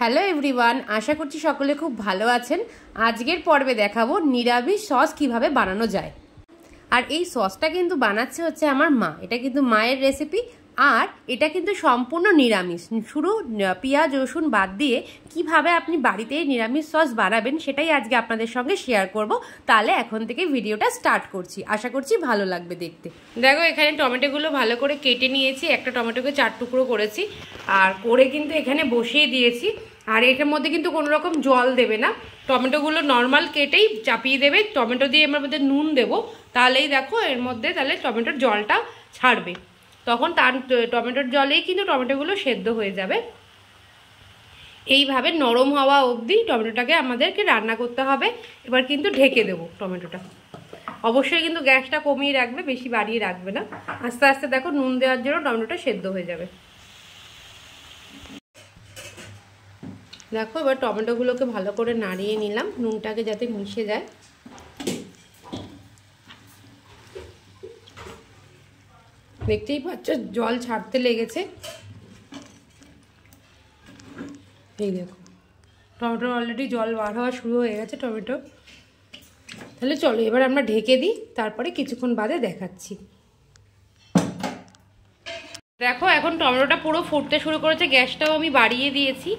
Hello everyone, আশা করছি সকলে খুব ভালো আছেন। আজকের পর্বে দেখাবো নিরামিষ সস কিভাবে বানানো যায়। আর এই সসটা কিন্তু বানাচ্ছে হচ্ছে আমার মা। এটা কিন্তু মায়ের রেসিপি, আর এটা কিন্তু সম্পূর্ণ নিরামিষ। শুধু পেঁয়াজ রসুন বাদ দিয়ে কিভাবে আপনি বাড়িতে নিরামিষ সস বানাবেন সেটাই আজকে আপনাদের সঙ্গে শেয়ার করব। তাহলে এখন থেকে ভিডিওটা স্টার্ট করছি, আশা করছি ভালো লাগবে দেখতে। দেখো এখানে টমেটোগুলো ভালো করে কেটে নিয়েছি, একটা টমেটোকে 4 টুকরো করেছি আর করে কিন্তু এখানে বসিয়ে দিয়েছি। আর এটার মধ্যে কিন্তু কোনো রকম জল দেবে না, টমেটোগুলো নর্মাল কেটেই চাপিয়ে দেবে। টমেটো দিয়ে এর মধ্যে নুন দেবো, তাহলেই দেখো এর মধ্যে তাহলে টমেটোর জলটা ছাড়বে, তখন তার টমেটোর জলেই কিন্তু টমেটোগুলো সেদ্ধ হয়ে যাবে। এইভাবে নরম হওয়া অবধি টমেটোটাকে আমাদেরকে রান্না করতে হবে। এবার কিন্তু ঢেকে দেবো টমেটোটা। অবশ্যই কিন্তু গ্যাসটা কমিয়ে রাখবে, বেশি বাড়িয়ে রাখবে না। আস্তে আস্তে দেখো নুন দেওয়ার জন্য টমেটোটা সেদ্ধ হয়ে যাবে। দেখো এবার টমেটোগুলোকে ভালো করে নাড়িয়ে নিলাম, নুনটাকে যাতে মিশে যায়। দেখতেই পাচ্ছ জল ছাড়তে লেগেছে। এই দেখো টমেটো অলরেডি জল বার হওয়া শুরু হয়ে গেছে টমেটো। তাহলে চলো এবার আমরা ঢেকে দিই, তারপরে কিছুক্ষণ বাদে দেখাচ্ছি। দেখো এখন টমেটোটা পুরো ফুটতে শুরু করেছে, গ্যাসটাও আমি বাড়িয়ে দিয়েছি।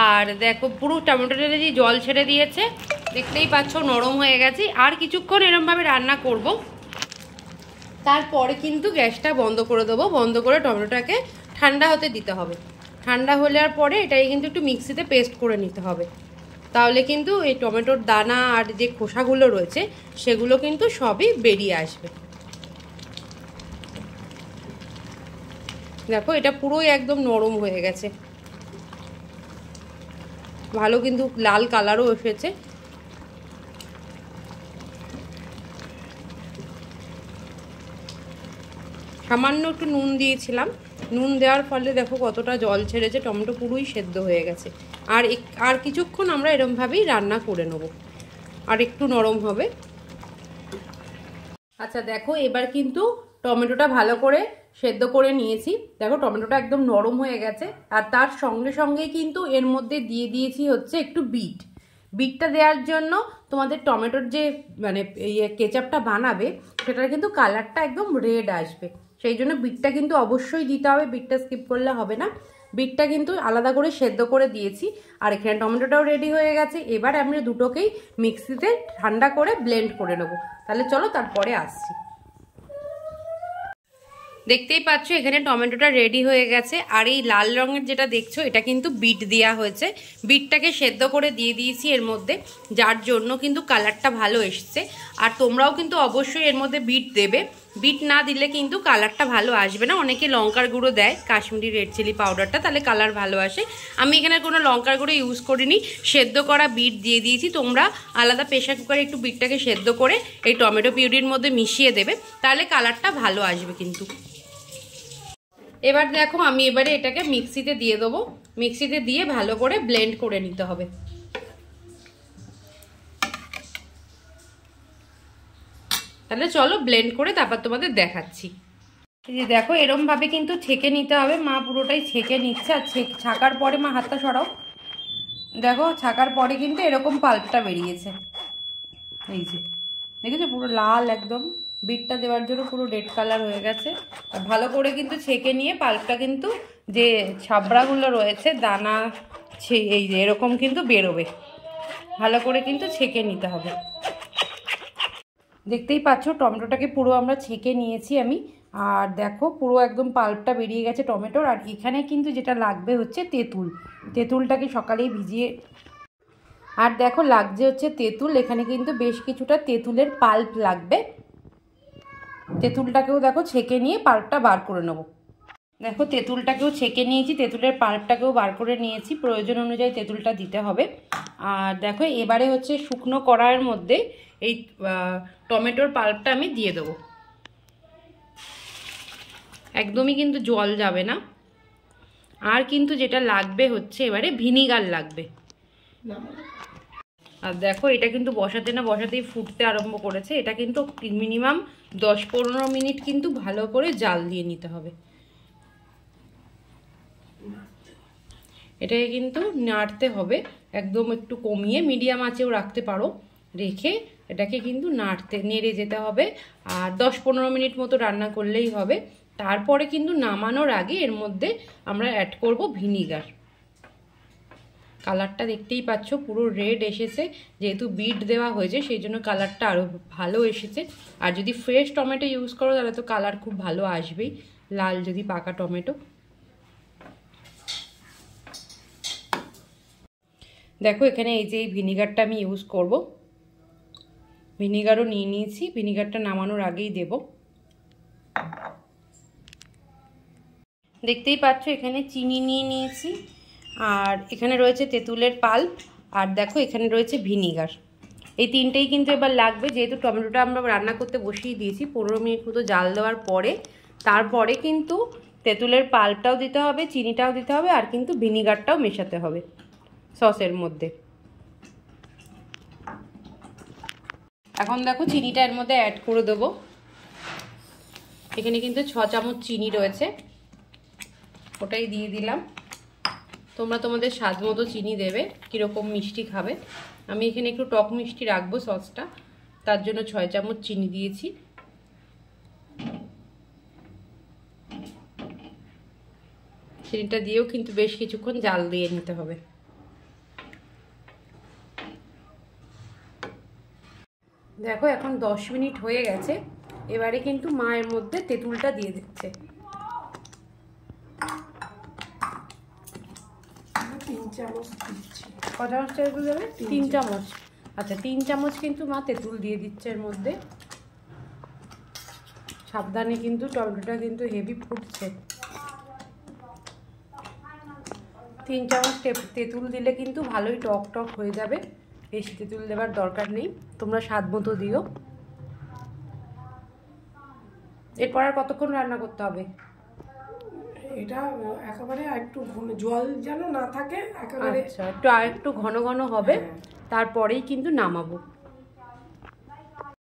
আর দেখো পুরো টমেটোটা যে জল ছেড়ে দিয়েছে, দেখতেই পাচ্ছ নরম হয়ে গেছে। আর কিছুক্ষণ এরমভাবে রান্না করব, তারপরে কিন্তু গ্যাসটা বন্ধ করে দেবো। বন্ধ করে টমেটোটাকে ঠান্ডা হতে দিতে হবে। ঠান্ডা হলে আর পরে এটাই কিন্তু একটু মিক্সিতে পেস্ট করে নিতে হবে, তাহলে কিন্তু এই টমেটোর দানা আর যে খোসাগুলো রয়েছে সেগুলো কিন্তু সবই বেরিয়ে আসবে। দেখো এটা পুরোই একদম নরম হয়ে গেছে, ভালো কিন্তু লাল কালারও এসেছে। সামান্য একটু নুন দিয়েছিলাম, নুন দেওয়ার ফলে দেখো কতটা জল ছেড়েছে, টমেটো পুরোই সেদ্ধ হয়ে গেছে। আর কিছুক্ষণ আমরা এরমভাবেই রান্না করে নেব, আর একটু নরম হবে। আচ্ছা দেখো এবার কিন্তু টমেটোটা ভালো করে সেদ্ধ করে নিয়েছি। দেখো টমেটোটা একদম নরম হয়ে গেছে। আর তার সঙ্গে সঙ্গে কিন্তু এর মধ্যে দিয়ে দিয়েছি হচ্ছে একটু বিটটা দেওয়ার জন্য তোমাদের টমেটোর যে মানে কেচাপটা বানাবে সেটার কিন্তু কালারটা একদম রেড আসবে, সেই জন্য বিটটা কিন্তু অবশ্যই দিতে হবে। বিটটা স্কিপ করলে হবে না। বিটটা কিন্তু আলাদা করে সেদ্ধ করে দিয়েছি। আর এখানে টমেটোটাও রেডি হয়ে গেছে। এবার আমরা দুটোকেই মিক্সিতে ঠান্ডা করে ব্লেন্ড করে নেবো। তাহলে চলো তারপরে আসছি। দেখতেই পাচ্ছ এখানে টমেটোটা রেডি হয়ে গেছে। আর এই লাল রঙের যেটা দেখছো এটা কিন্তু বিট দেওয়া হয়েছে। বিটটাকে সেদ্ধ করে দিয়ে দিয়েছি এর মধ্যে, যার জন্য কিন্তু কালারটা ভালো এসছে। আর তোমরাও কিন্তু অবশ্যই এর মধ্যে বিট দেবে, বিট না দিলে কিন্তু কালারটা ভালো আসবে না। অনেকে লঙ্কার গুঁড়ো দেয়, কাশ্মীরি রেড চিলি পাউডারটা, তাহলে কালার ভালো আসে। আমি এখানে কোনো লঙ্কার গুঁড়ো ইউজ করিনি, সেদ্ধ করা বিট দিয়ে দিয়েছি। তোমরা আলাদা প্রেশার কুকারে একটু বিটটাকে সেদ্ধ করে এই টমেটো পিউরির মধ্যে মিশিয়ে দেবে, তাহলে কালারটা ভালো আসবে কিন্তু। এবার দেখো আমি এবারে এটাকে মিক্সিতে দিয়ে দেবো। মিক্সিতে দিয়ে ভালো করে ব্লেন্ড করে নিতে হবে। তাহলে চলো ব্লেন্ড করে তারপর তোমাদের দেখাচ্ছি। এই যে দেখো এরমভাবে কিন্তু ছেঁকে নিতে হবে। মা পুরোটাই ছেঁকে নিচ্ছে। আর ছাকার পরে মা হাতটা সরাও, দেখো ছাকার পরে কিন্তু এরকম পাল্পটা বেরিয়েছে। এই যে দেখেছো পুরো লাল একদম, বিটটা দেওয়ার জন্য পুরো রেড কালার হয়ে গেছে। আর ভালো করে কিন্তু ছেঁকে নিয়ে পাল্পটা কিন্তু যে ছাবড়াগুলো রয়েছে দানা এই যে এরকম কিন্তু বেরোবে। ভালো করে কিন্তু ছেঁকে নিতে হবে। দেখতেই পাচ্ছ টমেটোটাকে পুরো আমরা ছেঁকে নিয়েছি আমি। আর দেখো পুরো একদম পাল্পটা বেরিয়ে গেছে টমেটোর। আর এখানে কিন্তু যেটা লাগবে হচ্ছে তেঁতুলটাকে সকালেই ভিজিয়ে, আর দেখো লাগছে হচ্ছে তেঁতুল। এখানে কিন্তু বেশ কিছুটা তেঁতুলের পাল্প লাগবে। তেঁতুলটাকেও দেখো ছেঁকে নিয়ে পাল্পটা বার করে নেব। দেখো তেঁতুলটাকেও ছেঁকে নিয়েছি, তেঁতুলের পাল্পটাকেও বার করে নিয়েছি। প্রয়োজন অনুযায়ী তেঁতুলটা দিতে হবে। আর দেখো এবারে হচ্ছে শুকনো কড়াইয়ের মধ্যে এই টমেটোর পাল্পটা আমি দিয়ে দেবো। একদমই কিন্তু জল যাবে না। আর কিন্তু যেটা লাগবে হচ্ছে এবারে ভিনিগার লাগবে। আর দেখো এটা কিন্তু বসাতে না বসাতেই ফুটতে আরম্ভ করেছে। এটা কিন্তু মিনিমাম 10-15 মিনিট কিন্তু ভালো করে জাল দিয়ে নিতে হবে। এটাকে কিন্তু নাড়তে হবে, একদম একটু কমিয়ে মিডিয়াম আঁচেও রাখতে পারো, রেখে এটাকে কিন্তু নেড়ে যেতে হবে। আর 10-15 মিনিট মতো রান্না করলেই হবে। তারপরে কিন্তু নামানোর আগে এর মধ্যে আমরা অ্যাড করব ভিনিগার। কালারটা দেখতেই পাচ্ছ পুরো রেড এসেছে, যেহেতু বিট দেওয়া হয়েছে সেই জন্য কালারটা আরও ভালো এসেছে। আর যদি ফ্রেশ টমেটো ইউজ করো তাহলে তো কালার খুব ভালো আসবেই, লাল যদি পাকা টমেটো। দেখো এখানে এই যে এই ভিনিগারটা আমি ইউজ করব, ভিনিগারও নিয়ে নিয়েছি, ভিনিগারটা নামানোর আগেই দেব। দেখতেই পাচ্ছ এখানে চিনি নিয়ে নিয়েছি, আর এখানে রয়েছে তেঁতুলের পাল্প, আর দেখো এখানে রয়েছে ভিনিগার। এই তিনটেই কিন্তু এবার লাগবে, যেহেতু টমেটোটা আমরা রান্না করতে বসিয়ে দিয়েছি। 15 মিনিট মতো জাল দেওয়ার পরে তারপরে কিন্তু তেঁতুলের পাল্পটাও দিতে হবে, চিনিটাও দিতে হবে, আর কিন্তু ভিনিগারটাও মেশাতে হবে সসের মধ্যে। এখন দেখো চিনিটা এর মধ্যে অ্যাড করে দেবো। এখানে কিন্তু 6 চামচ চিনি রয়েছে, ওটাই দিয়ে দিলাম। তোমরা তোমাদের স্বাদ মতো চিনি দেবে, কীরকম মিষ্টি খাবে। আমি এখানে একটু টক মিষ্টি রাখবো সসটা, তার জন্য 6 চামচ চিনি দিয়েছি। চিনিটা দিয়েও কিন্তু বেশ কিছুক্ষণ জাল দিয়ে নিতে হবে। দেখো এখন 10 মিনিট হয়ে গেছে, এবারে কিন্তু মা এর মধ্যে তেঁতুলটা দিয়ে দিচ্ছে। 3 চামচ দিচ্ছি। কত চামচ তেঁতুল দেবে? 3 চামচ। আচ্ছা 3 চামচ কিন্তু মা তেঁতুল দিয়ে দিচ্ছে এর মধ্যে। সাবধানে, কিন্তু টমেটোটা কিন্তু হেভি ফুটছে। 3 চামচ তেঁতুল দিলে কিন্তু ভালোই টক টক হয়ে যাবে, বেশি তেঁতুল দেওয়ার দরকার নেই, তোমরা স্বাদ মতো দিও। এরপর আর কতক্ষণ রান্না করতে হবে? এটা একেবারে একটু জল যেন না থাকে, একেবারে আচ্ছা একটু ঘন ঘন হবে, তারপরেই কিন্তু নামাবো।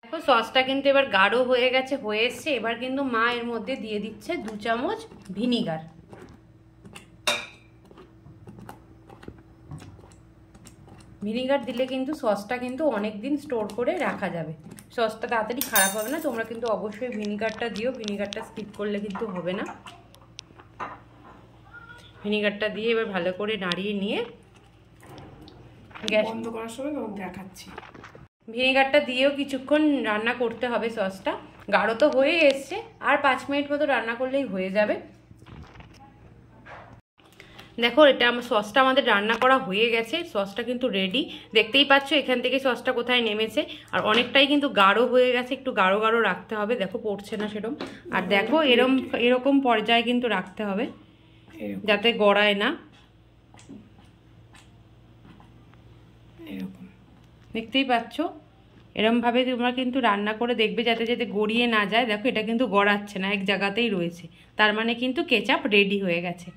দেখো সসটা কিন্তু এবার গাঢ় হয়ে গেছে, হয়ে এসছে। এবার কিন্তু মা এর মধ্যে দিয়ে দিচ্ছে 2 চামচ ভিনিগার। ভিনিগার দিলে কিন্তু সসটা কিন্তু অনেক দিন স্টোর করে রাখা যাবে, সসটা তাড়াতাড়ি খারাপ হবে না। তোমরা কিন্তু অবশ্যই ভিনিগারটা দিও, ভিনিগারটা স্কিপ করলে কিন্তু হবে না। ভিনিগারটা দিয়ে এবার ভালো করে নাড়িয়ে নিয়ে গ্যাস বন্ধ করার সময় তখন দেখাচ্ছি। ভিনিগারটা দিয়েও কিছুক্ষণ রান্না করতে হবে। সসটা গাঢ় তো হয়ে এসছে, আর 5 মিনিট মতো রান্না করলেই হয়ে যাবে। দেখো এটা আমার সসটা আমাদের রান্না করা হয়ে গেছে, সসটা কিন্তু রেডি। দেখতেই পাচ্ছ এখান থেকে সসটা কোথায় নেমেছে, আর অনেকটাই কিন্তু গাঢ় হয়ে গেছে। একটু গাঢ় গাঢ় রাখতে হবে, দেখো পড়ছে না সেরকম। আর দেখো এরকম পর্যায়ে কিন্তু রাখতে হবে, যাতে গড়ায় না। দেখতেই পাচ্ছ এরমভাবে তোমরা কিন্তু রান্না করে দেখবে, যাতে গড়িয়ে না যায়। দেখো এটা কিন্তু গড়াচ্ছে না, এক জায়গাতেই রয়েছে, তার মানে কিন্তু কেচাপ রেডি হয়ে গেছে।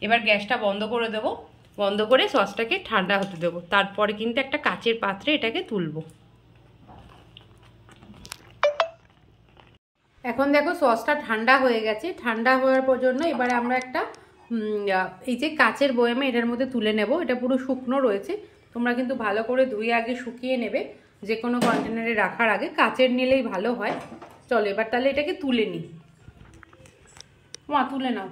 এবার গ্যাসটা বন্ধ করে দেবো, বন্ধ করে সসটাকে ঠান্ডা হতে দেবো। তারপরে কিন্তু একটা কাচের পাত্রে এটাকে তুলবো। এখন দেখো সসটা ঠান্ডা হয়ে গেছে। ঠান্ডা হওয়ার জন্য এবারে আমরা একটা এই যে কাচের বয়ামে এটার মধ্যে তুলে নেব। এটা পুরো শুকনো রয়েছে, তোমরা কিন্তু ভালো করে ধুয়ে আগে শুকিয়ে নেবে। যে কোনো কন্টেনারে রাখার আগে কাচের নিলেই ভালো হয়। চলো এবার তাহলে এটাকে তুলে নিই। মা তুলে নাও।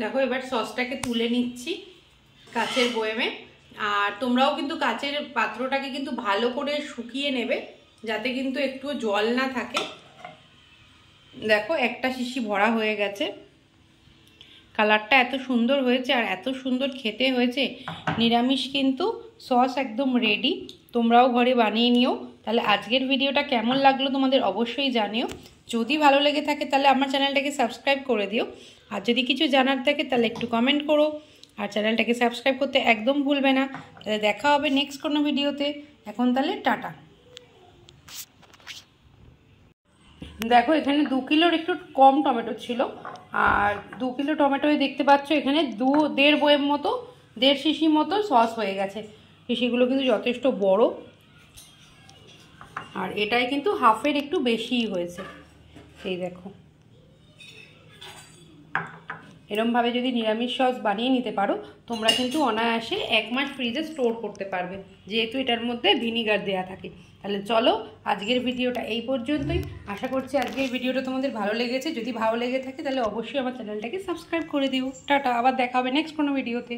দেখো এবার সসটাকে তুলে নিচ্ছি কাচের বয়ামে। আর তোমরাও কিন্তু কাচের পাত্রটাকে কিন্তু ভালো করে শুকিয়ে নেবে, যাতে কিন্তু একটু জল না থাকে। দেখো একটা শিশি ভরা হয়ে গেছে। কালারটা এত সুন্দর হয়েছে আর এত সুন্দর খেতে হয়েছে। নিরামিষ কিন্তু সস একদম রেডি, তোমরাও ঘরে বানিয়ে নিও। তাহলে আজকের ভিডিওটা কেমন লাগলো তোমাদের অবশ্যই জানিও। যদি ভালো লেগে থাকে তাহলে আমার চ্যানেলটাকে সাবস্ক্রাইব করে দিও। আর যদি কিছু জানার থাকে তাহলে একটু কমেন্ট করো, আর চ্যানেলটাকে সাবস্ক্রাইব করতে একদম ভুলবে না। তাহলে দেখা হবে নেক্সট কোনো ভিডিওতে। এখন তাহলে টাটা। দেখো এখানে 2 কিলোর একটু কম টমেটো ছিল, আর 2 কিলো টমেটোয় দেখতে পাচ্ছ এখানে 1.5 বয়েম মতো, 1.5 শিশি মতো সস হয়ে গেছে। শিশিগুলো কিন্তু যথেষ্ট বড়, আর এটাই কিন্তু হাফের একটু বেশিই হয়েছে। এই দেখো, এরমভাবে যদি নিরামিষ সস বানিয়ে নিতে পারো তোমরা কিন্তু অনায়াসে 1 মাস ফ্রিজে স্টোর করতে পারবে, যেহেতু এটার মধ্যে ভিনিগার দেওয়া থাকে। তাহলে চলো আজকের ভিডিওটা এই পর্যন্তই। আশা করছি আজকের ভিডিওটা তোমাদের ভালো লেগেছে। যদি ভালো লেগে থাকে তাহলে অবশ্যই আমার চ্যানেলটাকে সাবস্ক্রাইব করে দিও। টাটা, আবার দেখা হবে নেক্সট কোনো ভিডিওতে।